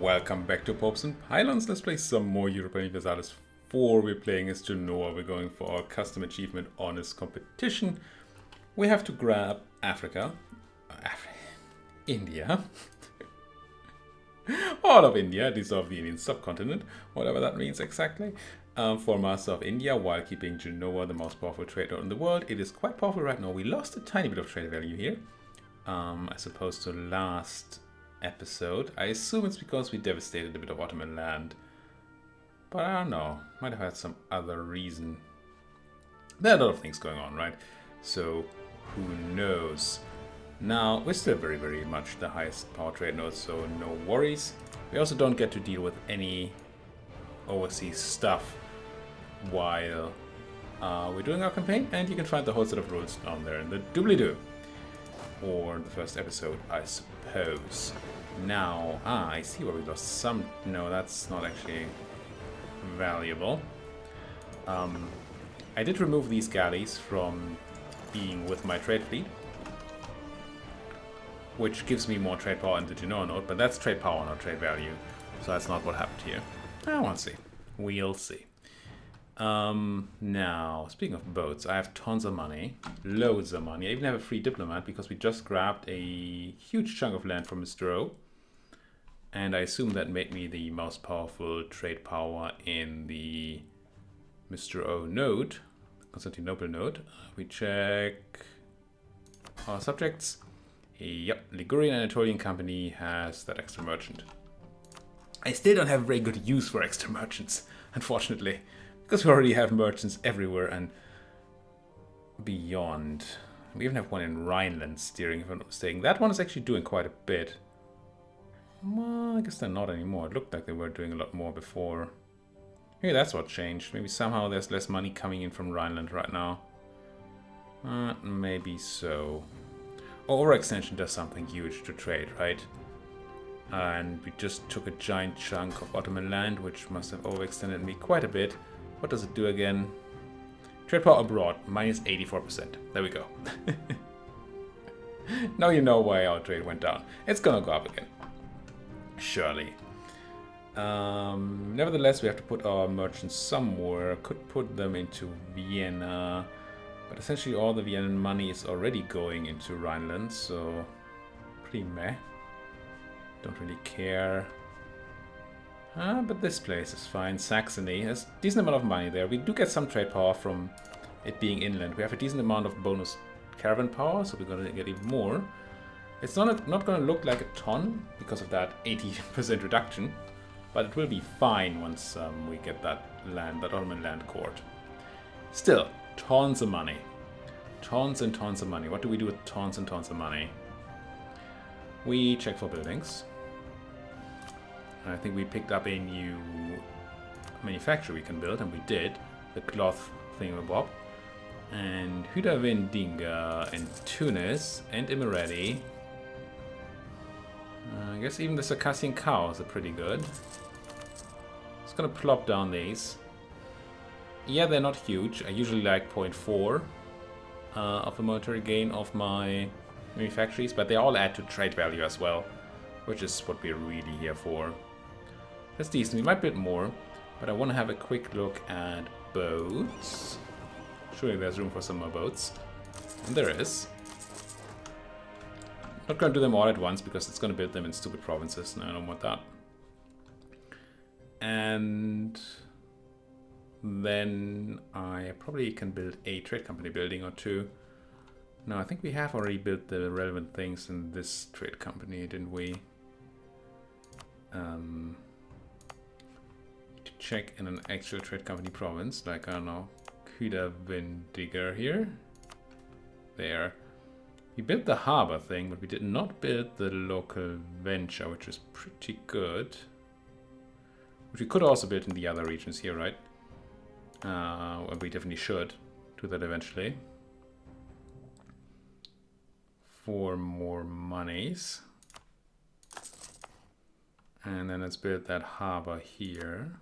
Welcome back to Popes and Pylons. Let's play some more Europa Universalis 4. We're playing as Genoa. We're going for our custom achievement honest competition. We have to grab Africa. India. All of India, at least of the Indian subcontinent, whatever that means exactly, for Master of India, while keeping Genoa the most powerful trader in the world. It is quite powerful right now. We lost a tiny bit of trade value here, as opposed to last episode. I assume it's because we devastated a bit of Ottoman land, but I don't know. Might have had some other reason. There are a lot of things going on, right? So who knows? Now we're still very, very much the highest power trade node, so no worries. We also don't get to deal with any overseas stuff while we're doing our campaign, and you can find the whole set of rules down there in the doobly-doo, or the first episode, I suppose. Now, I see where we lost some. No, that's not actually valuable. I did remove these galleys from being with my trade fleet, which gives me more trade power in the Genoa node, but that's trade power, not trade value. So that's not what happened here. We'll see. We'll see. Now, speaking of boats, I have tons of money, loads of money. I even have a free diplomat because we just grabbed a huge chunk of land from Mr. O. And I assume that made me the most powerful trade power in the Mr. O node, Constantinople node. We check our subjects. Yep, Ligurian and Anatolian company has that extra merchant. I still don't have very good use for extra merchants, unfortunately, because we already have merchants everywhere and beyond. We even have one in Rhineland steering, if I'm not mistaken. That one is actually doing quite a bit. Well, I guess they're not anymore. It looked like they were doing a lot more before. Maybe that's what changed. Maybe somehow there's less money coming in from Rhineland right now. Maybe so. Overextension does something huge to trade, right? And we just took a giant chunk of Ottoman land, which must have overextended me quite a bit. What does it do again? Trade power abroad, minus 84%. There we go. Now you know why our trade went down. It's gonna go up again. Surely. Nevertheless, we have to put our merchants somewhere. Could put them into Vienna. But essentially all the Vienna money is already going into Rhineland, so pretty meh. Don't really care. But this place is fine. Saxony has a decent amount of money there. We do get some trade power from it being inland. We have a decent amount of bonus caravan power, so we're going to get even more. It's not going to look like a ton because of that 80% reduction, but it will be fine once we get that land, that Ottoman land court. Still, tons of money. Tons and tons of money. What do we do with tons and tons of money? We check for buildings. I think we picked up a new manufacturer we can build, and we did. The cloth thingamabob. And Hudavendinga and Tunis and Imereti. I guess even the Circassian cows are pretty good. Just gonna plop down these. Yeah, they're not huge. I usually like 0.4 of a military gain of my manufactories, but they all add to trade value as well, which is what we're really here for. That's decent. We might build more, but I want to have a quick look at boats. Surely there's room for some more boats. And there is. Not going to do them all at once because it's going to build them in stupid provinces, and I don't want that. And then I probably can build a trade company building or two. No, I think we have already built the relevant things in this trade company, didn't we? To check in an actual trade company province, like, I don't know, Hudavendinga here. There. We built the harbor thing, but we did not build the local venture, which is pretty good. Which we could also build in the other regions here, right? And we definitely should do that eventually. For more monies. And then let's build that harbor here.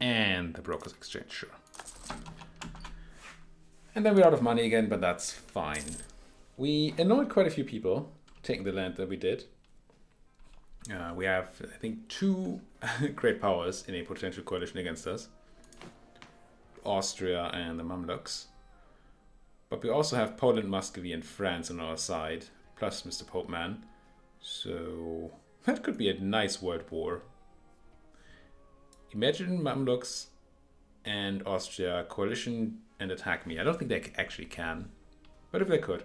And the Brokers Exchange, sure. And then we're out of money again, but that's fine. We annoyed quite a few people taking the land that we did. We have, I think, 2 great powers in a potential coalition against us. Austria and the Mamluks. But we also have Poland, Muscovy, and France on our side, plus Mr. Popeman. So that could be a nice world war. Imagine Mamluks and Austria coalition and attack me. I don't think they actually can, but if they could.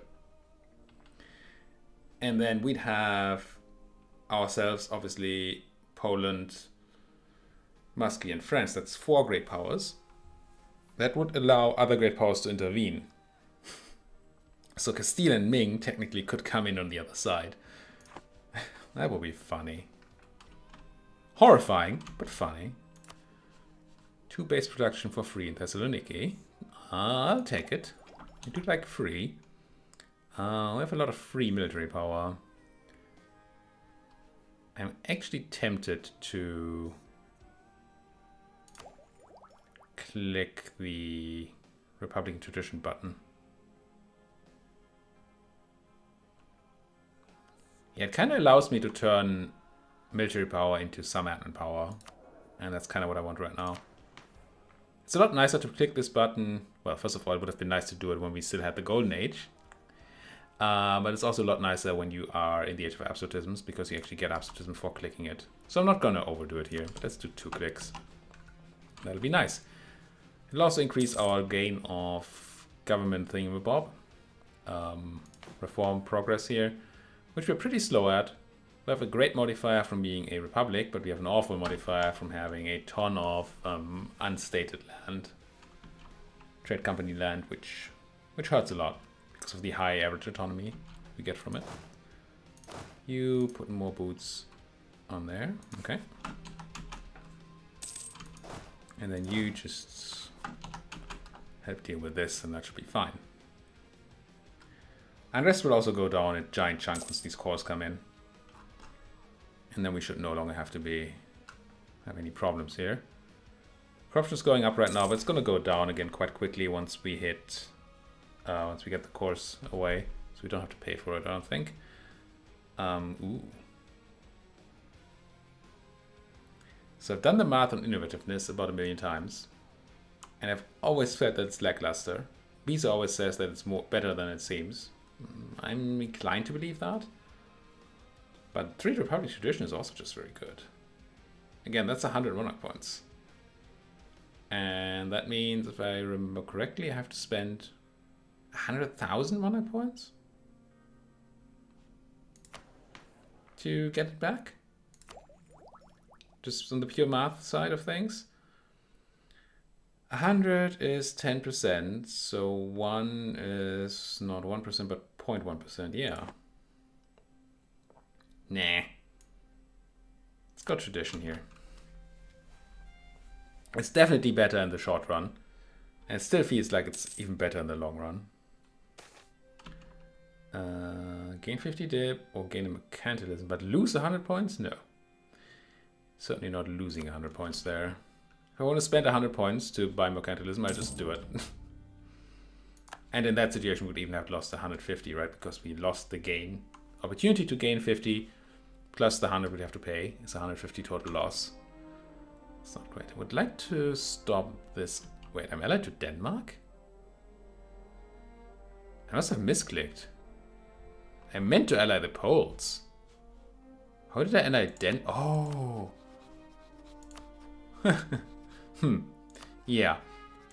And then we'd have ourselves, obviously, Poland, Muscovy, and France. That's 4 great powers. That would allow other great powers to intervene. So Castile and Ming technically could come in on the other side. That would be funny. Horrifying, but funny. 2 base production for free in Thessaloniki. I'll take it. I do like free. We have a lot of free military power. I'm actually tempted to click the Republican Tradition button. Yeah, it kind of allows me to turn military power into some admin power. And that's kind of what I want right now. It's a lot nicer to click this button. Well, first of all, it would have been nice to do it when we still had the Golden Age. But it's also a lot nicer when you are in the age of absolutisms, because you actually get absolutism for clicking it. So I'm not going to overdo it here. But let's do 2 clicks. That'll be nice. It'll also increase our gain of government thingamabob. Reform progress here, which we're pretty slow at. We have a great modifier from being a republic, but we have an awful modifier from having a ton of unstated land. Trade company land, which hurts a lot because of the high average autonomy we get from it. You put more boots on there, okay. And then you just help deal with this, and that should be fine. Unrest will also go down a giant chunk once these cores come in. And then we should no longer have any problems here. Corruption is going up right now, but it's going to go down again quite quickly once we get the cores away. So we don't have to pay for it, I don't think. Ooh. So I've done the math on innovativeness about 1,000,000 times. And I've always felt that it's lackluster. Visa always says that it's better than it seems. I'm inclined to believe that. But 3 Republic Tradition is also just very good. Again, that's 100 monarch points. And that means, if I remember correctly, I have to spend 100,000 monarch points to get it back. Just on the pure math side of things. 100 is 10%, so 1 is not 1%, but 0.1%, yeah. Nah. Let's go tradition here. It's definitely better in the short run. And it still feels like it's even better in the long run. Gain 50 dip or gain a mercantilism, but lose 100 points? No. Certainly not losing 100 points there. If I want to spend 100 points to buy mercantilism, I just do it. And in that situation, we'd even have lost 150, right? Because we lost the gain. Opportunity to gain 50 plus the 100 we'd have to pay. It's 150 total loss. It's not great. I would like to stop this. Wait, I'm allied to Denmark? I must have misclicked. I meant to ally the Poles. How did I ally Oh. Yeah.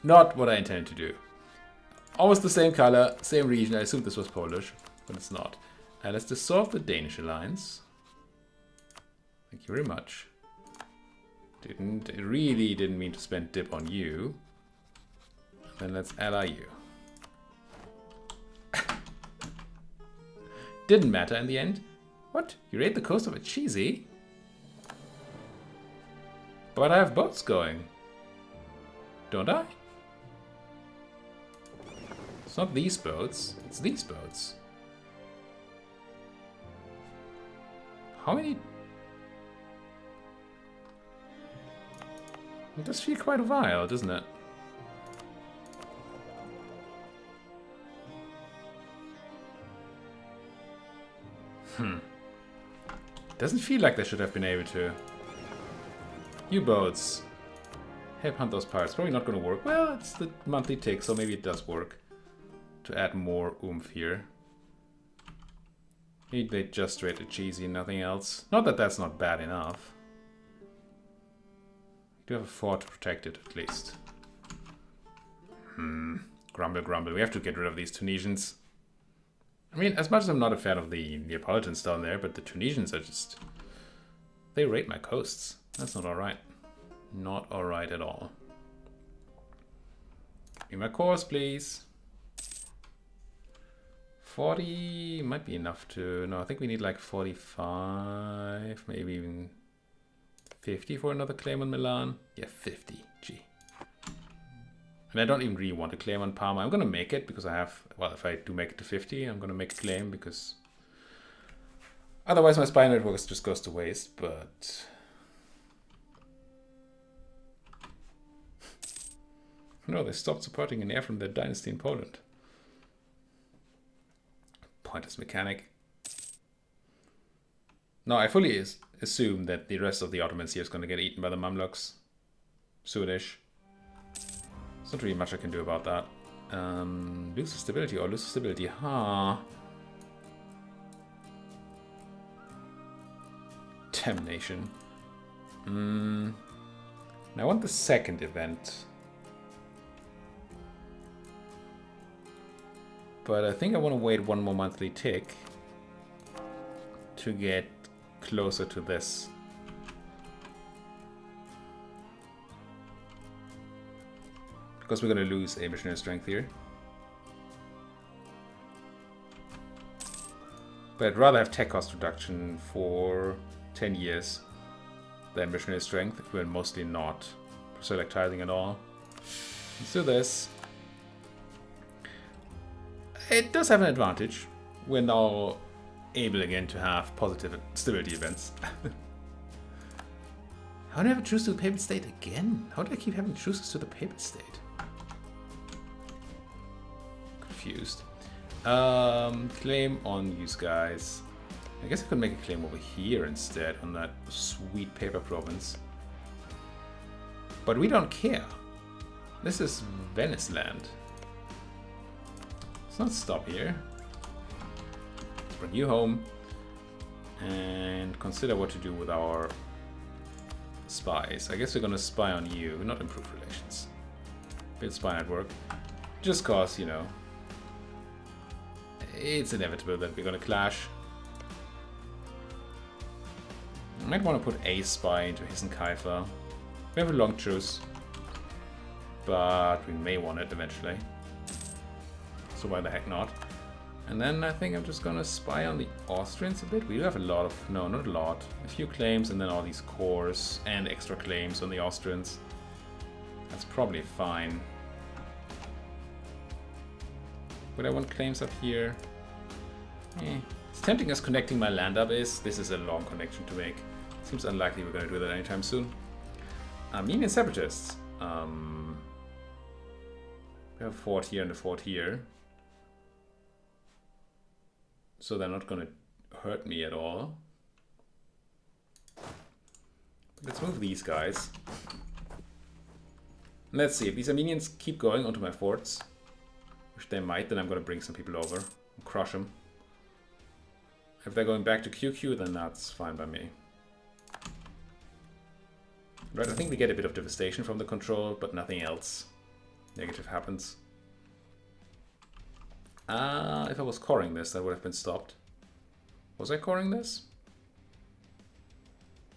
Not what I intended to do. Almost the same color, same region. I assumed this was Polish, but it's not. Let's dissolve the Danish alliance. Thank you very much. Really didn't mean to spend dip on you. Then let's ally you. Didn't matter in the end. What? You raid the coast of a cheesy? But I have boats going. Don't I? It's not these boats. It's these boats. How many? It does feel quite wild, doesn't it? Doesn't feel like they should have been able to. U-boats. Help hunt those pirates. Probably not going to work. Well, it's the monthly tick, so maybe it does work. To add more oomph here. Maybe they just rated cheesy and nothing else. Not that that's not bad enough. We do have a fort to protect it, at least. Grumble, grumble. We have to get rid of these Tunisians. I mean, as much as I'm not a fan of the Neapolitans down there, but the Tunisians are just... They raid my coasts. That's not alright. Not alright at all. Give me my course, please. 40 might be enough to... No, I think we need like 45, maybe even 50 for another claim on Milan. Yeah, 50. Gee. And I don't even really want to claim on Parma. I'm going to make it because I have... Well, if I do make it to 50, I'm going to make a claim because... Otherwise my spy network just goes to waste, but... No, they stopped supporting an heir from their dynasty in Poland. Pointless mechanic. No, I fully assume that the rest of the Ottomans here is going to get eaten by the Mamluks. Soonish. There's not really much I can do about that. Lose stability or lose stability. Huh. Damnation. I want the second event. But I think I want to wait one more monthly tick to get closer to this. Because we're going to lose a missionary strength here. But I'd rather have tech cost reduction for 10 years than missionary strength, if we're mostly not selectizing at all. Let's do this. It does have an advantage. We're now able again to have positive stability events. How do I have a truce to the Papal State again? How do I keep having truces to the Papal State? Confused. Claim on you guys. I guess I could make a claim over here instead on that sweet paper province. But we don't care. This is Venice land. Let's not stop here. Let's bring you home and consider what to do with our spies. I guess we're gonna spy on you, not improve relations. Build spy network. Just cause, you know, it's inevitable that we're gonna clash. I might want to put a spy into Hessen-Kaifer. We have a long truce, but we may want it eventually. So why the heck not? And then I think I'm just gonna spy on the Austrians a bit. We do have a lot of... No, not a lot. A few claims and then all these cores and extra claims on the Austrians. That's probably fine. Would I want claims up here? It's tempting as connecting my land up is. This is a long connection to make. Seems unlikely we're gonna do that anytime soon. Armenian separatists. We have a fort here and a fort here. So they're not gonna hurt me at all. Let's move these guys. Let's see, if these Armenians keep going onto my forts, which they might, then I'm gonna bring some people over and crush them. If they're going back to QQ, then that's fine by me. Right, I think we get a bit of devastation from the control, but nothing else negative happens. If I was coring this, that would have been stopped. Was I coring this?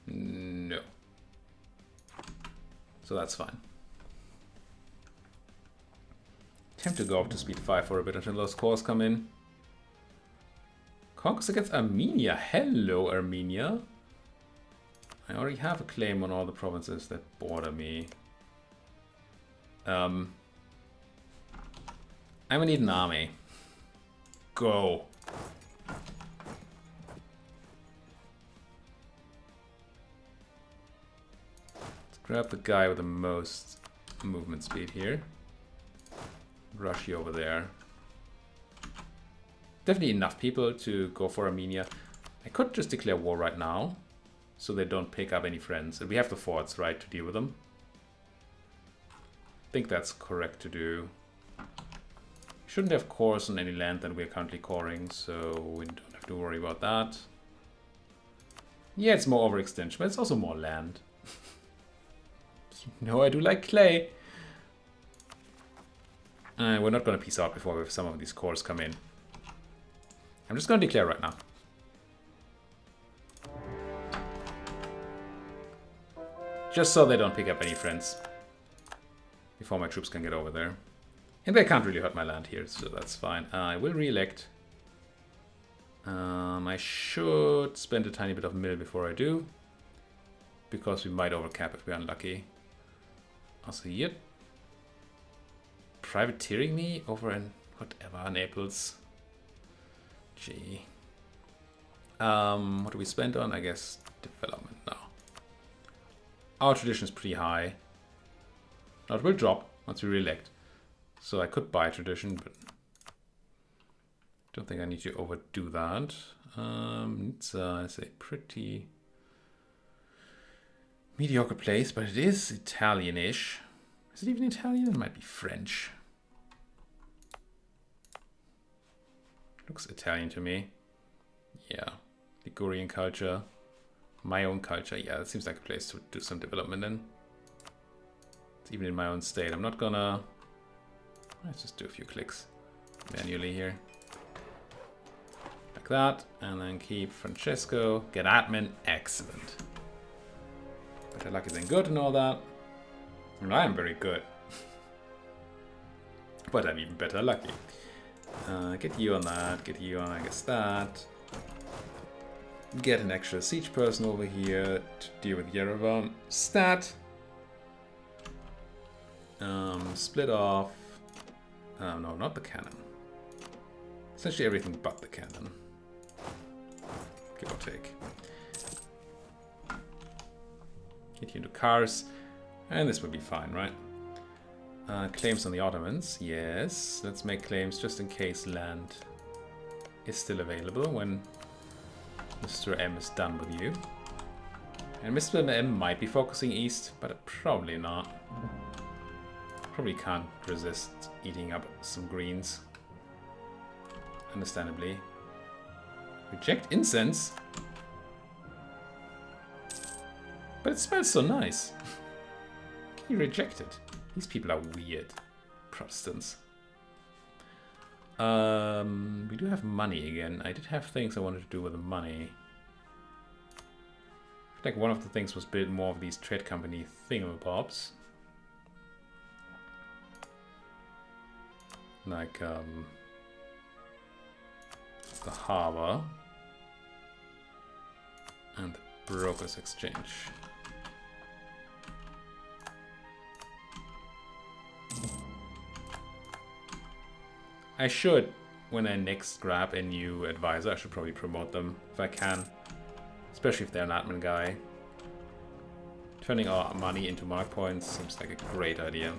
No. So that's fine. Attempt to go up to speed 5 for a bit until those cores come in. Conquest against Armenia. Hello, Armenia. I already have a claim on all the provinces that border me. I'm gonna need an army. Go. Let's grab the guy with the most movement speed here. Rush you over there. Definitely enough people to go for Armenia. I could just declare war right now, so they don't pick up any friends. And we have the forts, right, to deal with them. I think that's correct to do. Shouldn't have cores on any land that we're currently coring, so we don't have to worry about that. Yeah, it's more overextension, but it's also more land. You know, I do like clay. We're not going to peace out before we have some of these cores come in. I'm just going to declare right now. Just so they don't pick up any friends. Before my troops can get over there. And they can't really hurt my land here, so that's fine. I will re-elect. I should spend a tiny bit of mill before I do. Because we might overcap if we're unlucky. Also here. Privateering me over in whatever, Naples. Gee. What do we spend on? I guess development now. Our tradition is pretty high. Now it will drop once we re-elect. So I could buy tradition, but don't think I need to overdo that. It's a pretty mediocre place, but it is Italian-ish. Is it even Italian? It might be French. Looks Italian to me. Yeah. Ligurian culture. My own culture. Yeah, that seems like a place to do some development in. It's even in my own state. I'm not gonna... Let's just do a few clicks manually here. Like that. And then keep Francesco. Get admin. Excellent. Better lucky than good and all that. And I am very good. But I'm even better lucky. Get you on that. Get you on, I guess, that. Get an extra siege person over here to deal with Yerevan. Stat. Split off. No, not the cannon. Essentially everything but the cannon. Give or take. Get you into cars. And this would be fine, right? Claims on the Ottomans. Yes. Let's make claims just in case land is still available when Mr. M is done with you. And Mr. M might be focusing east, but probably not. Probably can't resist eating up some greens. Understandably. Reject incense? But it smells so nice. Can you reject it? These people are weird. Protestants. We do have money again. I did have things I wanted to do with the money. I think one of the things was build more of these trade company thingamabobs. Like the harbor and the brokers exchange. I should, when I next grab a new advisor, I should probably promote them if I can. Especially if they're an admin guy. Turning our money into mark points seems like a great idea.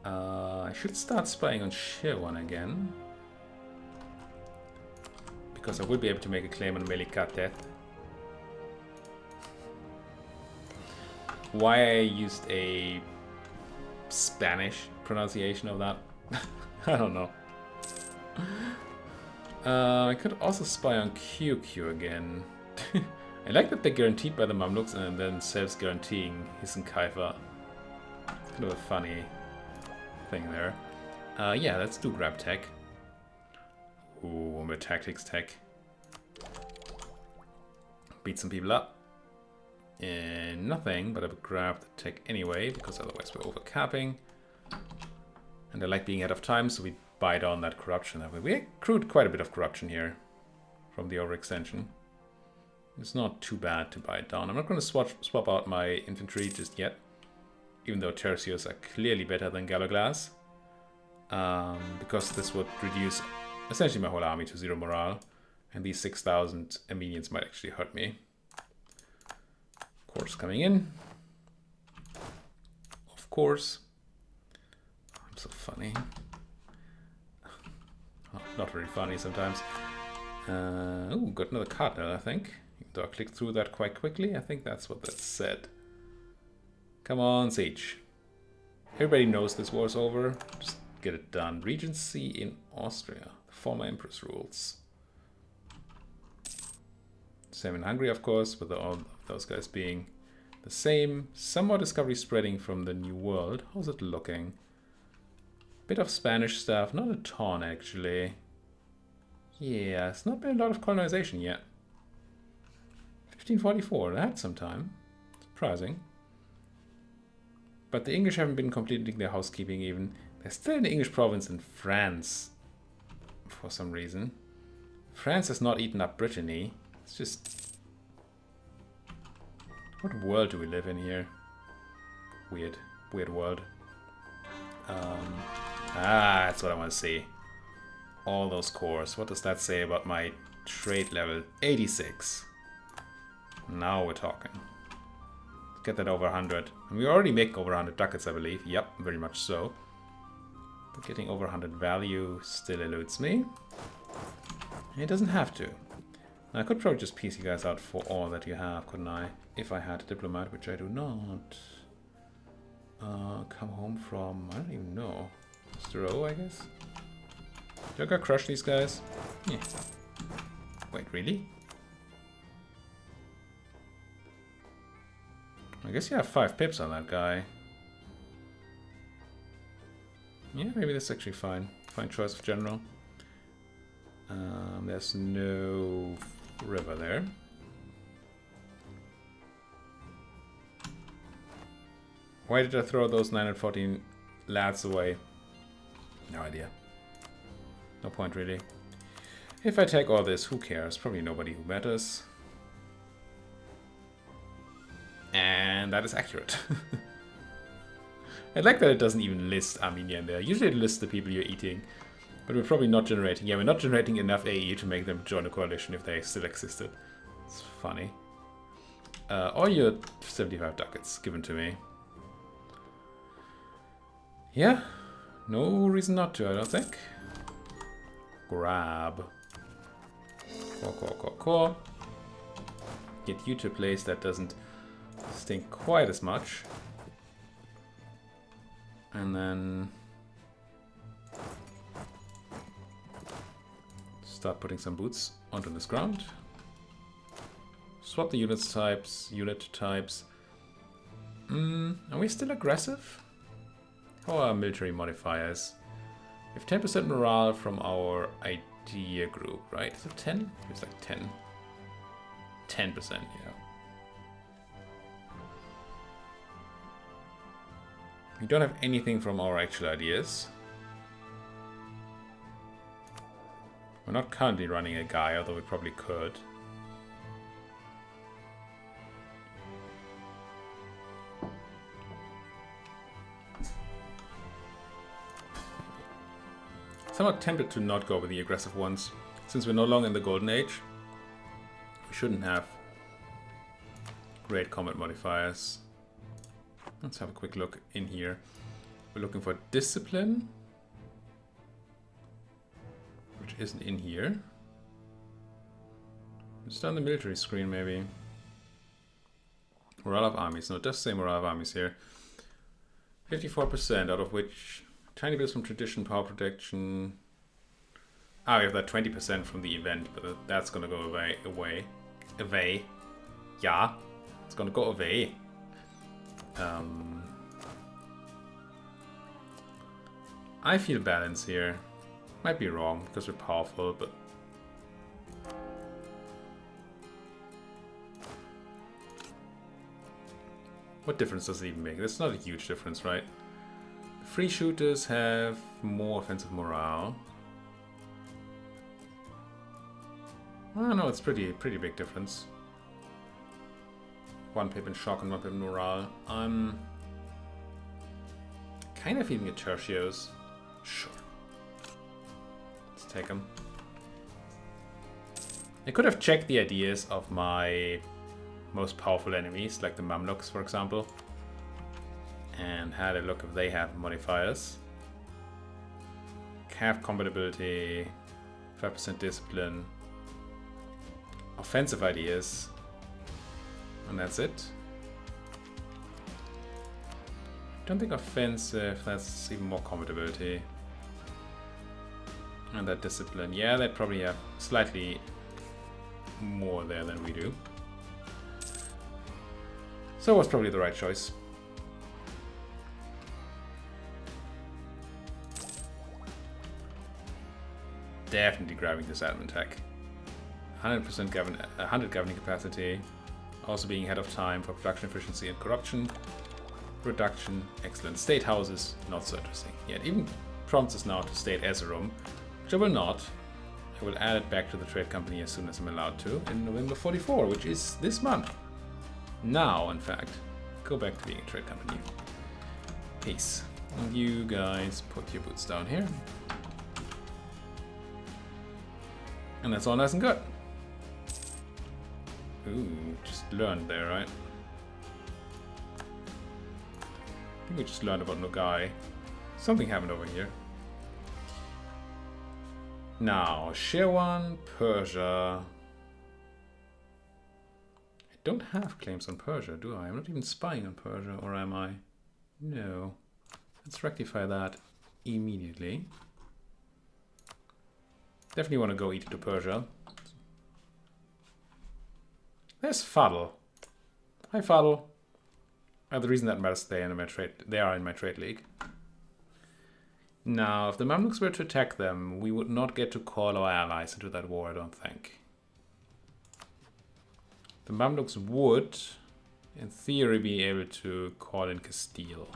I should start spying on Shirwan again. Because I will be able to make a claim on Melikateth. Why I used a Spanish pronunciation of that, I don't know. I could also spy on QQ again. I like that they're guaranteed by the Mamluks and then self-guaranteeing Hissen Kaifa. It's kind of a funny thing there. Yeah, let's do grab tech. Ooh, with tactics tech. Beat some people up. And nothing, but I would grab the tech anyway, because otherwise we're overcapping. And I like being ahead of time, so we buy down that corruption that way. We accrued quite a bit of corruption here from the overextension. It's not too bad to buy it down. I'm not going to swap out my infantry just yet, even though tercios are clearly better than Galloglass, because this would reduce essentially my whole army to 0 morale, and these 6,000 Armenians might actually hurt me. Of course, coming in. Of course. I'm so funny. Oh, not very funny sometimes. Oh, got another cardinal, I think. Though I clicked through that quite quickly, I think that's what that said. Come on, siege. Everybody knows this war's over. Just get it done. Regency in Austria. The former empress rules. Same in Hungary, of course, with all those guys being the same. Some more discovery spreading from the New World. How's it looking? Bit of Spanish stuff. Not a ton, actually. Yeah, it's not been a lot of colonization yet. 1544, that's some time. Surprising. But the English haven't been completing their housekeeping even. There's still an English province in France. For some reason. France has not eaten up Brittany. It's just... What world do we live in here? Weird. Weird world. That's what I want to see. All those cores. What does that say about my trade level? 86. Now we're talking. Let's get that over 100. And we already make over 100 ducats, I believe. Yep, very much so. But getting over 100 value still eludes me. It doesn't have to. Now, I could probably just piece you guys out for all that you have, couldn't I? If I had a diplomat, which I do not. Come home from... I don't even know. Mr. O, I guess? Do I gotta crush these guys? Yeah. Wait, really? I guess you have 5 pips on that guy. Yeah, maybe that's actually fine. Fine choice of general. There's no river there. Why did I throw those 914 lads away? No idea. No point, really. If I take all this, who cares? Probably nobody who matters. And that is accurate. I like that it doesn't even list Armenia in there. Usually it lists the people you're eating. But we're probably not generating... Yeah, we're not generating enough AE to make them join a coalition if they still existed. It's funny. Or your 75 ducats given to me. Yeah. No reason not to, I don't think. Grab. Core. Get you to a place that doesn't stink quite as much. And then... start putting some boots onto this ground. Swap the unit types. Are we still aggressive? How are our military modifiers? We have 10% morale from our idea group, right? Is it 10? It's like 10. 10%, yeah. We don't have anything from our actual ideas. We're not currently running a guy, although we probably could. Somewhat tempted to not go with the aggressive ones. Since we're no longer in the Golden Age, we shouldn't have great combat modifiers. Let's have a quick look in here. We're looking for discipline, which isn't in here. Just on the military screen, maybe. Morale of armies. No, it does say morale of armies here. 54%, out of which tiny bits from tradition, power protection. Ah, we have that 20% from the event, but that's gonna go away. Yeah, it's gonna go away. I feel balance here. Might be wrong because we're powerful, but what difference does it even make? That's not a huge difference, right? Free shooters have more offensive morale. Oh no, it's pretty big difference. 1 pip in shock and 1 pip in morale. I'm kind of feeling a tertios. Sure. Let's take them. I could have checked the ideas of my most powerful enemies, like the Mamluks, for example, and had a look if they have modifiers. Have combat ability, 5% discipline. offensive ideas. And that's it. Don't think offensive, that's even more combatability. And that discipline, yeah, they probably have slightly more there than we do. So it was probably the right choice. Definitely grabbing this admin tech. 100% 100 governing capacity. Also being ahead of time for production efficiency and corruption. Reduction, excellent. State houses, not so interesting. Yeah, it even prompts us now to state Ezerum, which I will not. I will add it back to the trade company as soon as I'm allowed to in November 44, which is this month. Now, in fact, go back to being a trade company. Peace. And you guys put your boots down here. And that's all nice and good. Ooh, just learned there, right? I think we just learned about Nogai. Something happened over here. Now, Shirwan, Persia. I don't have claims on Persia, do I? I'm not even spying on Persia, or am I? No. Let's rectify that immediately. Definitely want to go eat to Persia. There's Fuddle. Hi, Fuddle. The reason that matters, they are in my trade league. Now, if the Mamluks were to attack them, we would not get to call our allies into that war, I don't think. The Mamluks would, in theory, be able to call in Castile.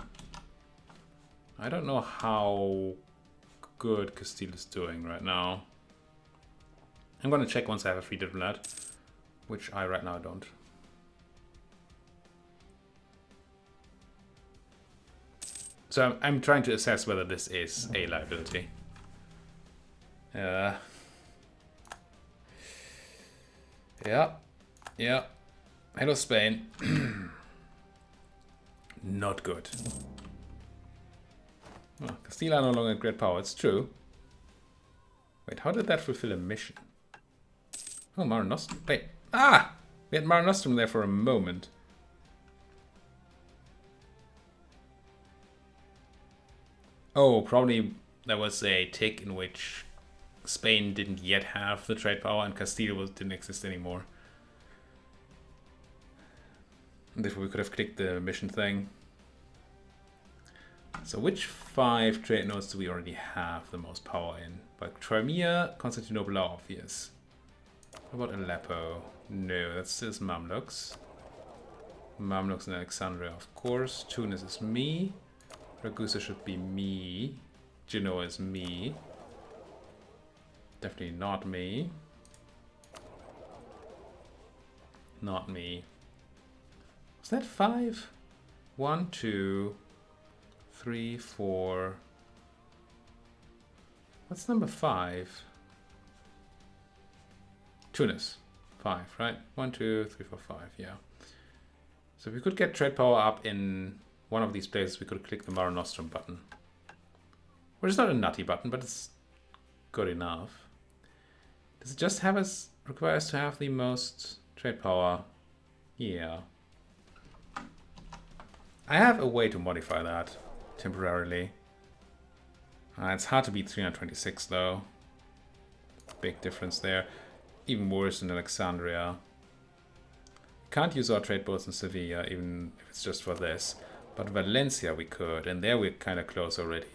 I don't know how good Castile is doing right now. I'm going to check once I have a free diplomat, which I right now don't. So I'm trying to assess whether this is a liability. Yeah. Hello, Spain. Not good. Oh, Castile are no longer at great power, it's true. Wait, how did that fulfill a mission? Oh, Mare Nostrum. Wait. Ah! We had Mare Nostrum there for a moment. Oh, probably there was a tick in which Spain didn't yet have the trade power and Castile didn't exist anymore. And therefore we could have clicked the mission thing. So which 5 trade nodes do we already have the most power in? But Crimea, Constantinople are obvious. What about Aleppo? No, that's still Mamluks. Mamluks in Alexandria, of course. Tunis is me. Ragusa should be me. Genoa is me. Definitely not me. Not me. Was that 5? 1, 2, 3, 4. What's number 5? Tunis. 5, right? 1, 2, 3, 4, 5, yeah. So if we could get trade power up in one of these places, we could click the Mare Nostrum button. Which is not a nutty button, but it's good enough. Does it just have us require us to have the most trade power? Yeah. I have a way to modify that temporarily. It's hard to beat 326 though. Big difference there. Even worse in Alexandria. Can't use our trade boats in Sevilla, even if it's just for this. But Valencia we could, and there we're kind of close already.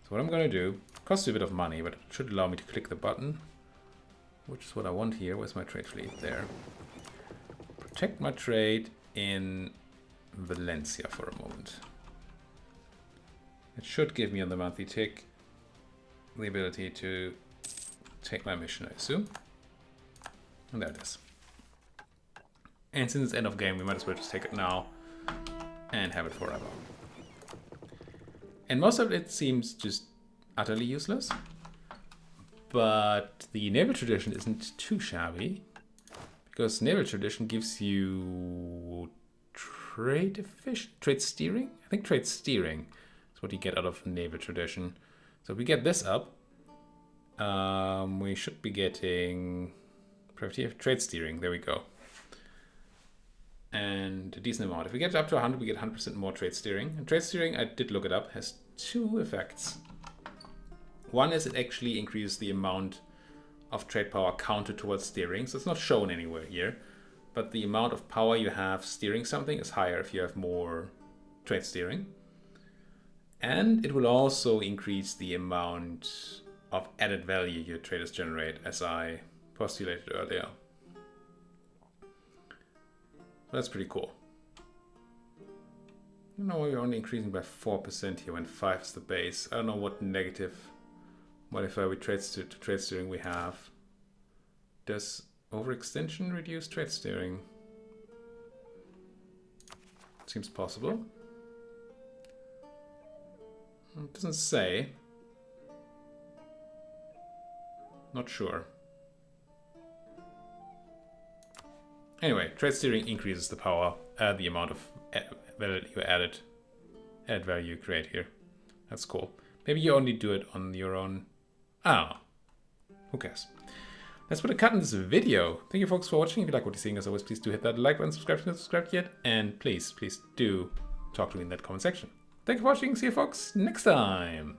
So what I'm going to do, costs you a bit of money, but it should allow me to click the button. Which is what I want here. Where's my trade fleet? There. Protect my trade in Valencia for a moment. It should give me on the monthly tick the ability to take my mission, I assume. And there it is. And since it's end of game, we might as well just take it now and have it forever. And most of it seems just utterly useless. But the naval tradition isn't too shabby. Because naval tradition gives you trade steering? I think trade steering is what you get out of naval tradition. So if we get this up, we should be getting trade steering. There we go. And a decent amount. If we get up to 100, we get 100% more trade steering. And trade steering, I did look it up, has two effects. One is it actually increases the amount of trade power counted towards steering. So it's not shown anywhere here. But the amount of power you have steering something is higher if you have more trade steering. And it will also increase the amount of added value your traders generate, as I postulated earlier. That's pretty cool. I don't know why we're only increasing by 4% here when 5 is the base. I don't know what negative modifier we trade steering we have. Does overextension reduce trade steering? Seems possible. It doesn't say. Not sure. Anyway, trade steering increases the power, the amount of added value you create here. That's cool. Maybe you only do it on your own. Ah, who cares? Let's put a cut in this video. Thank you folks for watching. If you like what you're seeing, as always, please do hit that like button, subscribe if you're not subscribed yet, and please do talk to me in that comment section. Thank you for watching. See you folks next time.